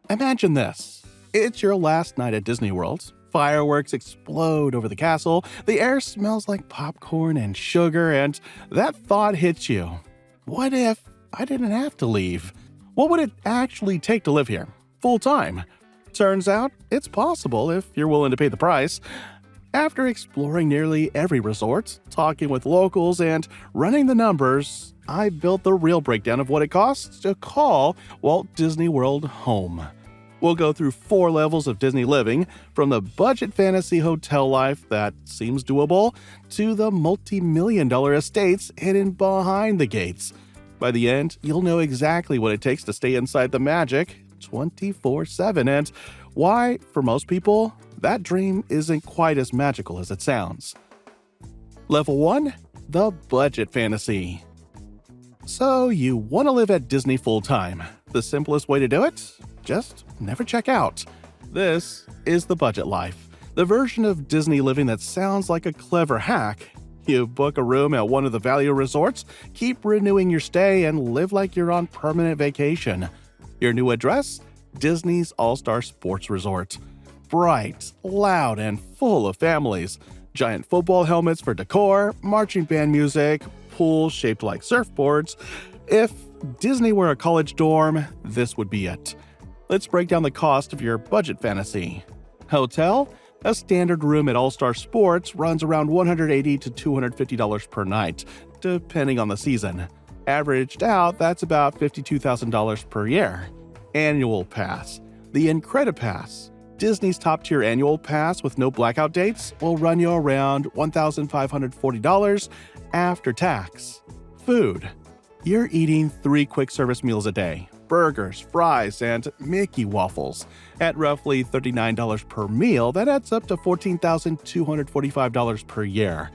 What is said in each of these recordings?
Imagine this. It's your last night at Disney World. Fireworks explode over the castle, the air smells like popcorn and sugar, and that thought hits you. What if I didn't have to leave? What would it actually take to live here, full time? Turns out it's possible if you're willing to pay the price. After exploring nearly every resort, talking with locals, and running the numbers, I built the real breakdown of what it costs to call Walt Disney World home. We'll go through 4 levels of Disney living, from the budget fantasy hotel life that seems doable to the multi-million-dollar estates hidden behind the gates. By the end, you'll know exactly what it takes to stay inside the magic 24/7 and why, for most people, that dream isn't quite as magical as it sounds. Level 1. The budget fantasy. So you want to live at Disney full-time. The simplest way to do it? Just never check out. This is the budget life, the version of Disney living that sounds like a clever hack. You book a room at one of the value resorts, keep renewing your stay, and live like you're on permanent vacation. Your new address? Disney's All-Star Sports Resort. Bright, loud, and full of families. Giant football helmets for decor, marching band music, pools shaped like surfboards. If Disney were a college dorm, this would be it. Let's break down the cost of your budget fantasy. Hotel? A standard room at All-Star Sports runs around $180 to $250 per night, depending on the season. Averaged out, that's about $52,000 per year. Annual pass. The Incredipass. Disney's top-tier annual pass with no blackout dates will run you around $1,540 after tax. Food. You're eating 3 quick-service meals a day. Burgers, fries, and Mickey waffles. At roughly $39 per meal, that adds up to $14,245 per year.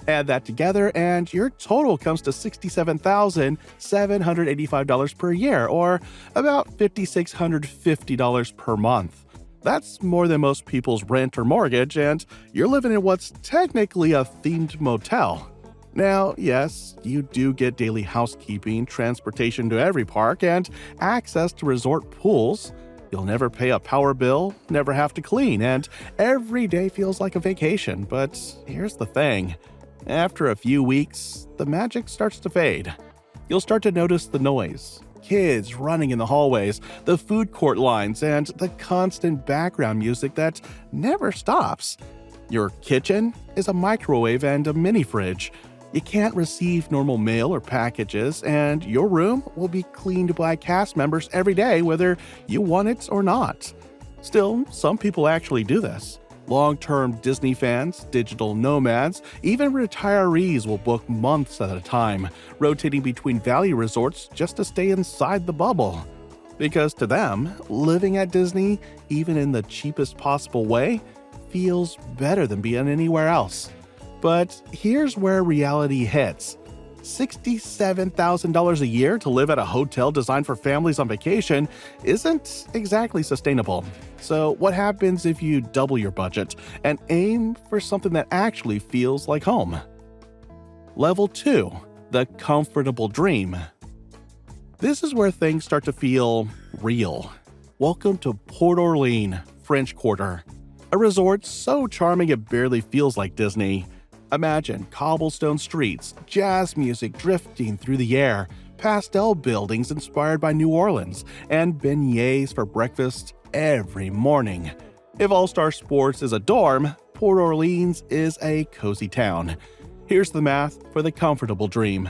Add that together and your total comes to $67,785 per year, or about $5,650 per month. That's more than most people's rent or mortgage, and you're living in what's technically a themed motel. Now, yes, you do get daily housekeeping, transportation to every park, and access to resort pools. You'll never pay a power bill, never have to clean, and every day feels like a vacation. But here's the thing. After a few weeks, the magic starts to fade. You'll start to notice the noise, kids running in the hallways, the food court lines, and the constant background music that never stops. Your kitchen is a microwave and a mini fridge. You can't receive normal mail or packages, and your room will be cleaned by cast members every day, whether you want it or not. Still, some people actually do this. Long-term Disney fans, digital nomads, even retirees will book months at a time, rotating between value resorts just to stay inside the bubble. Because to them, living at Disney, even in the cheapest possible way, feels better than being anywhere else. But here's where reality hits. $67,000 a year to live at a hotel designed for families on vacation isn't exactly sustainable. So what happens if you double your budget and aim for something that actually feels like home? Level 2. The comfortable dream. This is where things start to feel real. Welcome to Port Orleans, French Quarter. A resort so charming it barely feels like Disney. Imagine cobblestone streets, jazz music drifting through the air, pastel buildings inspired by New Orleans, and beignets for breakfast every morning. If All-Star Sports is a dorm, Port Orleans is a cozy town. Here's the math for the comfortable dream.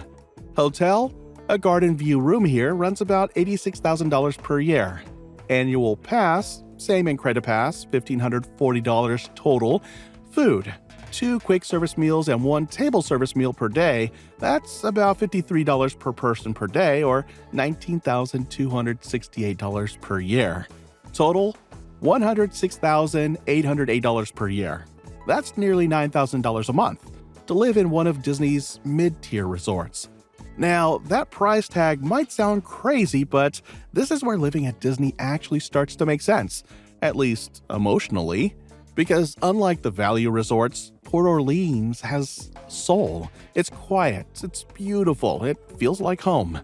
Hotel? A garden view room here runs about $86,000 per year. Annual pass? Same Incredipass, $1,540 total. Food? 2 quick service meals and 1 table service meal per day. That's about $53 per person per day, or $19,268 per year. Total, $106,808 per year. That's nearly $9,000 a month to live in one of Disney's mid-tier resorts. Now, that price tag might sound crazy, but this is where living at Disney actually starts to make sense, at least emotionally. Because unlike the value resorts, Port Orleans has soul. It's quiet, it's beautiful, it feels like home.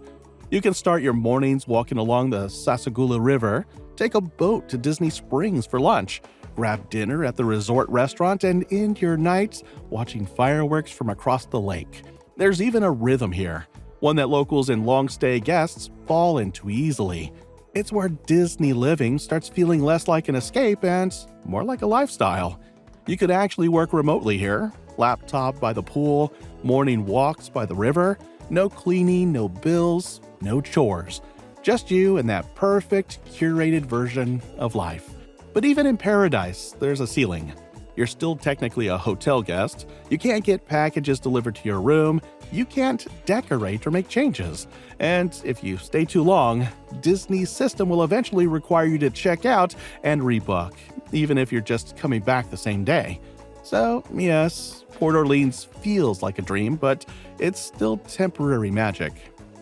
You can start your mornings walking along the Sassagoula River, Take a boat to Disney Springs for lunch. Grab dinner at the resort restaurant and end your nights watching fireworks from across the lake. There's even a rhythm here, one that locals and long-stay guests fall into easily. It's where Disney living starts feeling less like an escape and more like a lifestyle. You could actually work remotely here. Laptop by the pool, morning walks by the river, no cleaning, no bills, no chores. Just you and that perfect, curated version of life. But even in paradise, there's a ceiling. You're still technically a hotel guest. You can't get packages delivered to your room. You can't decorate or make changes. And if you stay too long, Disney's system will eventually require you to check out and rebook, even if you're just coming back the same day. So, yes, Port Orleans feels like a dream, but it's still temporary magic.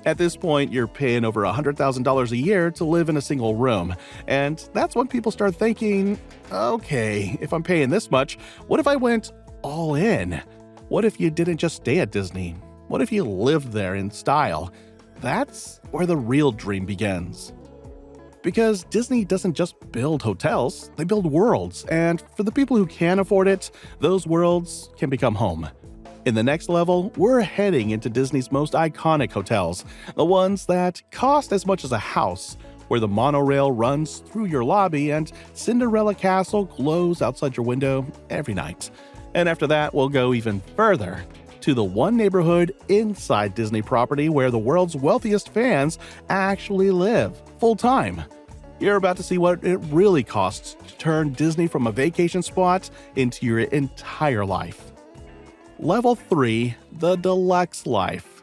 At this point, you're paying over $100,000 a year to live in a single room. And that's when people start thinking, okay, if I'm paying this much, what if I went all in? What if you didn't just stay at Disney? What if you lived there in style? That's where the real dream begins. Because Disney doesn't just build hotels, they build worlds. And for the people who can afford it, those worlds can become home. In the next level, we're heading into Disney's most iconic hotels, the ones that cost as much as a house, where the monorail runs through your lobby and Cinderella Castle glows outside your window every night. And after that, we'll go even further, to the one neighborhood inside Disney property where the world's wealthiest fans actually live, full-time. You're about to see what it really costs to turn Disney from a vacation spot into your entire life. Level 3, the Deluxe life.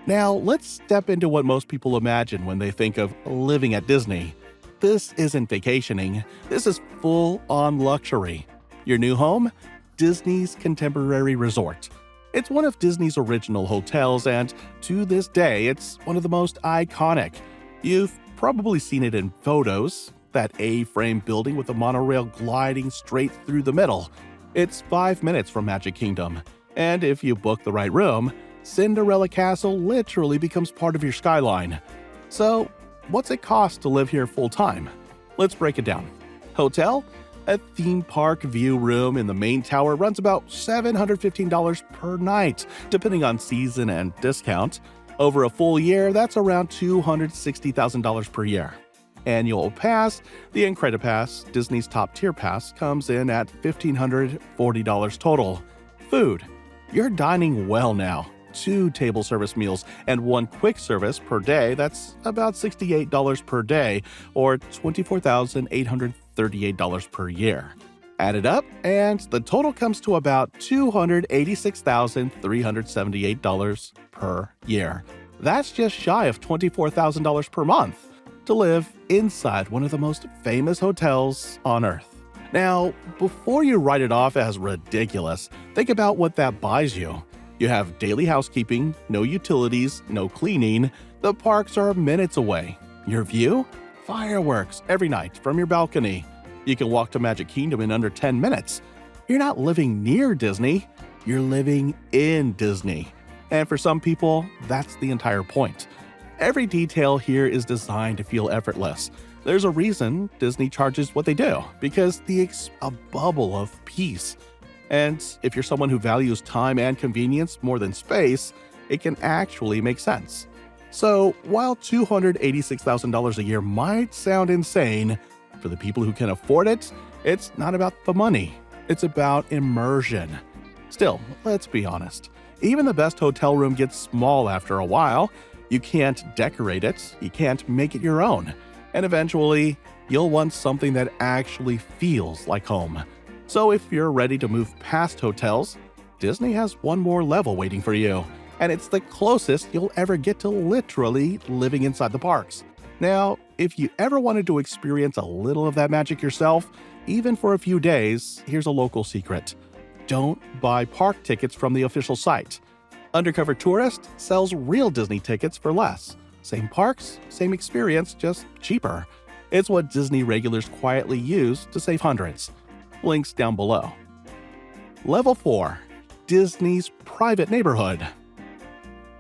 Now, let's step into what most people imagine when they think of living at Disney. This isn't vacationing, this is full-on luxury. Your new home? Disney's Contemporary Resort. It's one of Disney's original hotels, and to this day, it's one of the most iconic. You've probably seen it in photos, that A-frame building with a monorail gliding straight through the middle. It's 5 minutes from Magic Kingdom, and if you book the right room, Cinderella Castle literally becomes part of your skyline. So, what's it cost to live here full-time? Let's break it down. Hotel? A theme park view room in the main tower runs about $715 per night, depending on season and discount. Over a full year, that's around $260,000 per year. Annual pass, the Incredipass, Disney's top-tier pass, comes in at $1,540 total. Food. You're dining well now. 2 table service meals and 1 quick service per day, that's about $68 per day, or $24,838 per year. Add it up, and the total comes to about $286,378 per year. That's just shy of $24,000 per month to live inside one of the most famous hotels on Earth. Now, before you write it off as ridiculous, think about what that buys you. You have daily housekeeping, no utilities, no cleaning. The parks are minutes away. Your view? Fireworks every night from your balcony. You can walk to Magic Kingdom in under 10 minutes. You're not living near Disney, you're living in Disney. And for some people, that's the entire point. Every detail here is designed to feel effortless. There's a reason Disney charges what they do, because it's a bubble of peace. And if you're someone who values time and convenience more than space, it can actually make sense. So while $286,000 a year might sound insane, for the people who can afford it, it's not about the money. It's about immersion. Still, let's be honest. Even the best hotel room gets small after a while. You can't decorate it, you can't make it your own. And eventually, you'll want something that actually feels like home. So if you're ready to move past hotels, Disney has one more level waiting for you. And it's the closest you'll ever get to literally living inside the parks. Now, if you ever wanted to experience a little of that magic yourself, even for a few days, here's a local secret. Don't buy park tickets from the official site. Undercover Tourist sells real Disney tickets for less. Same parks, same experience, just cheaper. It's what Disney regulars quietly use to save hundreds. Links down below. Level 4. Disney's private neighborhood.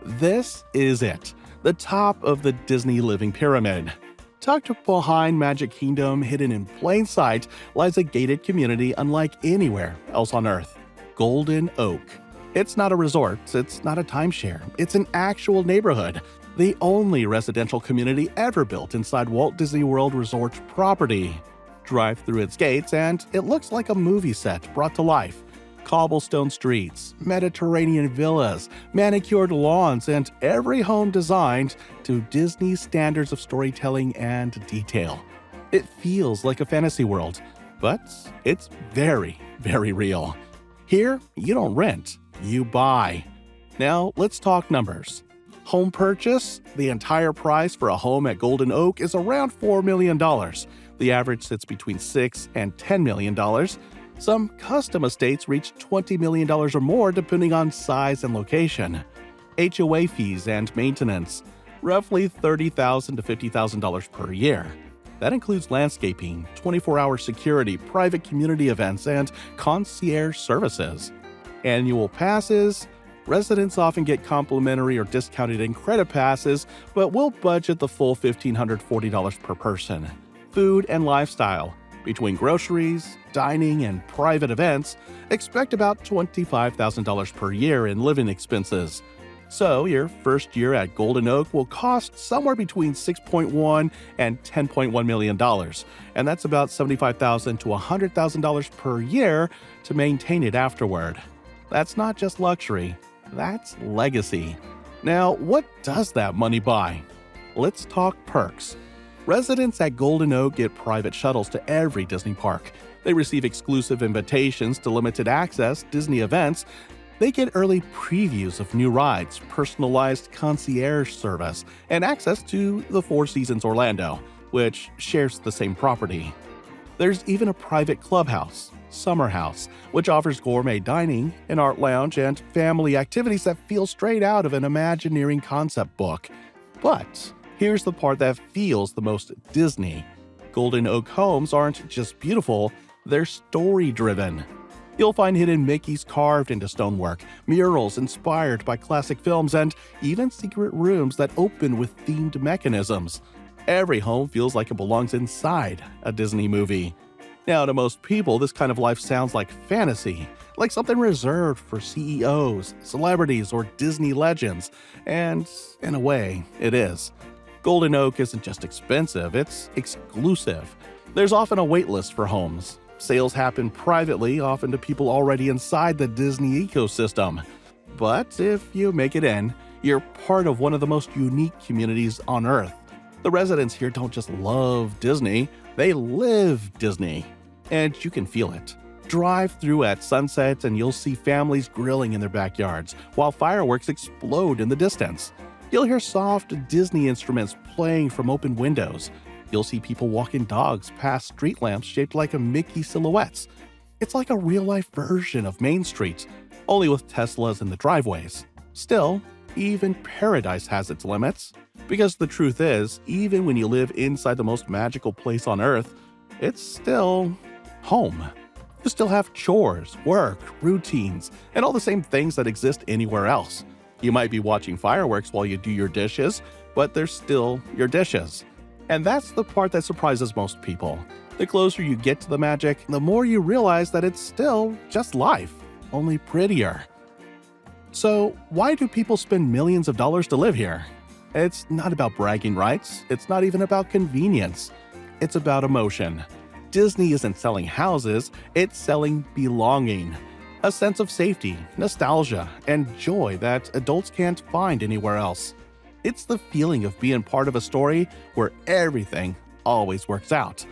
This is it, the top of the Disney living pyramid. Tucked behind Magic Kingdom, hidden in plain sight, lies a gated community unlike anywhere else on Earth. Golden Oak. It's not a resort, it's not a timeshare, it's an actual neighborhood. The only residential community ever built inside Walt Disney World Resort property. Drive through its gates and it looks like a movie set brought to life. Cobblestone streets, Mediterranean villas, manicured lawns, and every home designed to Disney's standards of storytelling and detail. It feels like a fantasy world, but it's very, very real. Here, you don't rent, you buy. Now, let's talk numbers. Home purchase: the entire price for a home at Golden Oak is around $4 million. The average sits between $6 and $10 million. Some custom estates reach $20 million or more depending on size and location. HOA fees and maintenance: roughly $30,000 to $50,000 per year. That includes landscaping, 24-hour security, private community events, and concierge services. Annual passes: residents often get complimentary or discounted in credit passes, but will budget the full $1,540 per person. Food and lifestyle: between groceries, dining, and private events, expect about $25,000 per year in living expenses. So your first year at Golden Oak will cost somewhere between $6.1 and $10.1 million, and that's about $75,000 to $100,000 per year to maintain it afterward. That's not just luxury, that's legacy. Now, what does that money buy? Let's talk perks. Residents at Golden Oak get private shuttles to every Disney park. They receive exclusive invitations to limited access Disney events. They get early previews of new rides, personalized concierge service, and access to the Four Seasons Orlando, which shares the same property. There's even a private clubhouse, Summer House, which offers gourmet dining, an art lounge, and family activities that feel straight out of an Imagineering concept book. But here's the part that feels the most Disney. Golden Oak homes aren't just beautiful, they're story-driven. You'll find hidden Mickeys carved into stonework, murals inspired by classic films, and even secret rooms that open with themed mechanisms. Every home feels like it belongs inside a Disney movie. Now, to most people, this kind of life sounds like fantasy, like something reserved for CEOs, celebrities, or Disney legends, and in a way, it is. Golden Oak isn't just expensive, it's exclusive. There's often a wait list for homes. Sales happen privately, often to people already inside the Disney ecosystem. But if you make it in, you're part of one of the most unique communities on Earth. The residents here don't just love Disney, they live Disney. And you can feel it. Drive through at sunset and you'll see families grilling in their backyards, while fireworks explode in the distance. You'll hear soft Disney instruments playing from open windows. You'll see people walking dogs past street lamps shaped like a Mickey silhouettes. It's like a real-life version of Main Street, only with Teslas in the driveways. Still, even paradise has its limits. Because the truth is, even when you live inside the most magical place on Earth, it's still home. You still have chores, work, routines, and all the same things that exist anywhere else. You might be watching fireworks while you do your dishes, but they're still your dishes. And that's the part that surprises most people. The closer you get to the magic, the more you realize that it's still just life, only prettier. So, why do people spend millions of dollars to live here? It's not about bragging rights. It's not even about convenience. It's about emotion. Disney isn't selling houses, it's selling belonging. A sense of safety, nostalgia, and joy that adults can't find anywhere else. It's the feeling of being part of a story where everything always works out.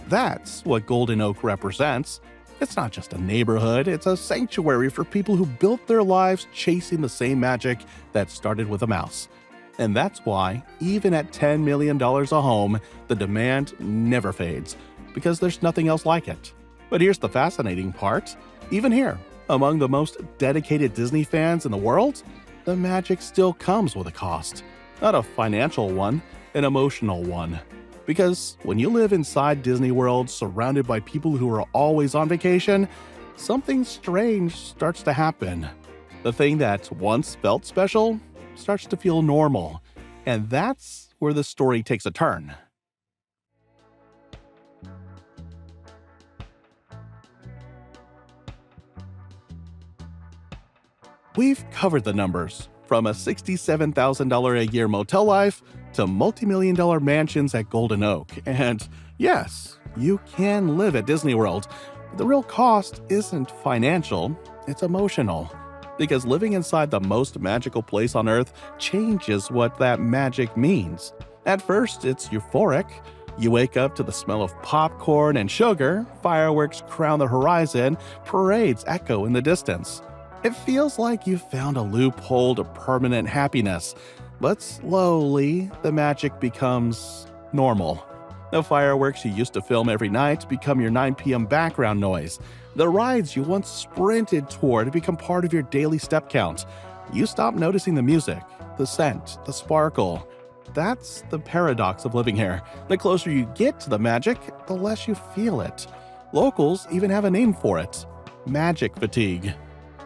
That's what Golden Oak represents. It's not just a neighborhood, it's a sanctuary for people who built their lives chasing the same magic that started with a mouse. And that's why, even at $10 million a home, the demand never fades, because there's nothing else like it. But here's the fascinating part. Even here, among the most dedicated Disney fans in the world, the magic still comes with a cost. Not a financial one, an emotional one. Because when you live inside Disney World, surrounded by people who are always on vacation, something strange starts to happen. The thing that once felt special starts to feel normal. And that's where the story takes a turn. We've covered the numbers, from a $67,000 a year motel life to multi-million-dollar mansions at Golden Oak. And yes, you can live at Disney World. The real cost isn't financial, it's emotional. Because living inside the most magical place on Earth changes what that magic means. At first, it's euphoric. You wake up to the smell of popcorn and sugar, fireworks crown the horizon, parades echo in the distance. It feels like you've found a loophole to permanent happiness, but slowly, the magic becomes normal. The fireworks you used to film every night become your 9 p.m. background noise. The rides you once sprinted toward become part of your daily step count. You stop noticing the music, the scent, the sparkle. That's the paradox of living here. The closer you get to the magic, the less you feel it. Locals even have a name for it: magic fatigue.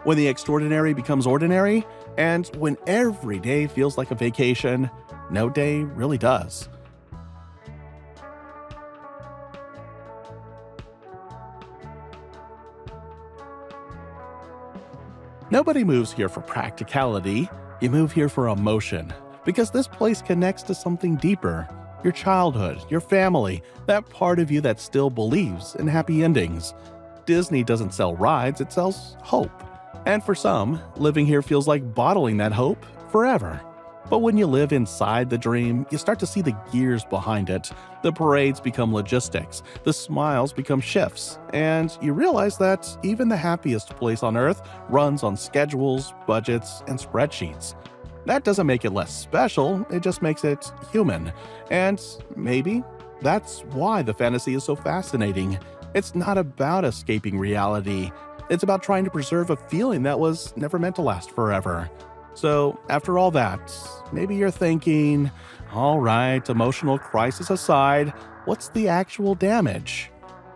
When the extraordinary becomes ordinary, and when every day feels like a vacation, no day really does. Nobody moves here for practicality. You move here for emotion. Because this place connects to something deeper. Your childhood, your family, that part of you that still believes in happy endings. Disney doesn't sell rides, it sells hope. And for some, living here feels like bottling that hope forever. But when you live inside the dream, you start to see the gears behind it. The parades become logistics, the smiles become shifts, and you realize that even the happiest place on Earth runs on schedules, budgets, and spreadsheets. That doesn't make it less special, it just makes it human. And maybe that's why the fantasy is so fascinating. It's not about escaping reality. It's about trying to preserve a feeling that was never meant to last forever. So, after all that, maybe you're thinking, all right, emotional crisis aside, what's the actual damage?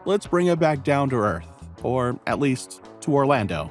Let's bring it back down to Earth, or at least to Orlando.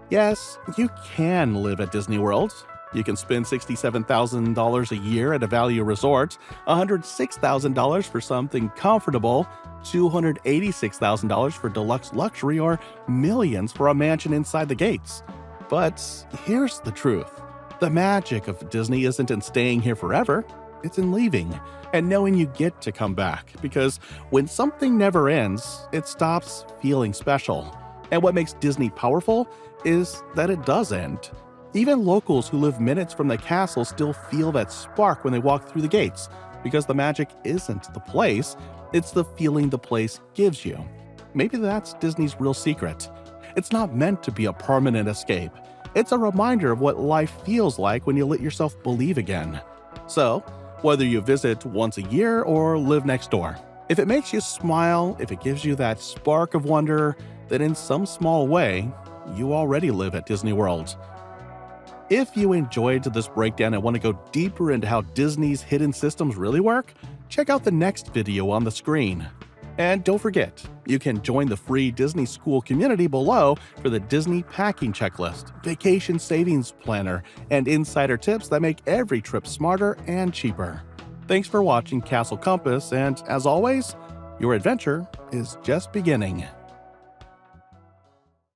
Yes, you can live at Disney World. You can spend $67,000 a year at a value resort, $106,000 for something comfortable, $286,000 for deluxe luxury, or millions for a mansion inside the gates. But here's the truth. The magic of Disney isn't in staying here forever, it's in leaving and knowing you get to come back. Because when something never ends, it stops feeling special. And what makes Disney powerful is that it does end. Even locals who live minutes from the castle still feel that spark when they walk through the gates, because the magic isn't the place, it's the feeling the place gives you. Maybe that's Disney's real secret. It's not meant to be a permanent escape. It's a reminder of what life feels like when you let yourself believe again. So, whether you visit once a year or live next door, if it makes you smile, if it gives you that spark of wonder, then in some small way, you already live at Disney World. If you enjoyed this breakdown and want to go deeper into how Disney's hidden systems really work, check out the next video on the screen. And don't forget, you can join the free Disney School community below for the Disney packing checklist, vacation savings planner, and insider tips that make every trip smarter and cheaper. Thanks for watching Castle Compass, and as always, your adventure is just beginning.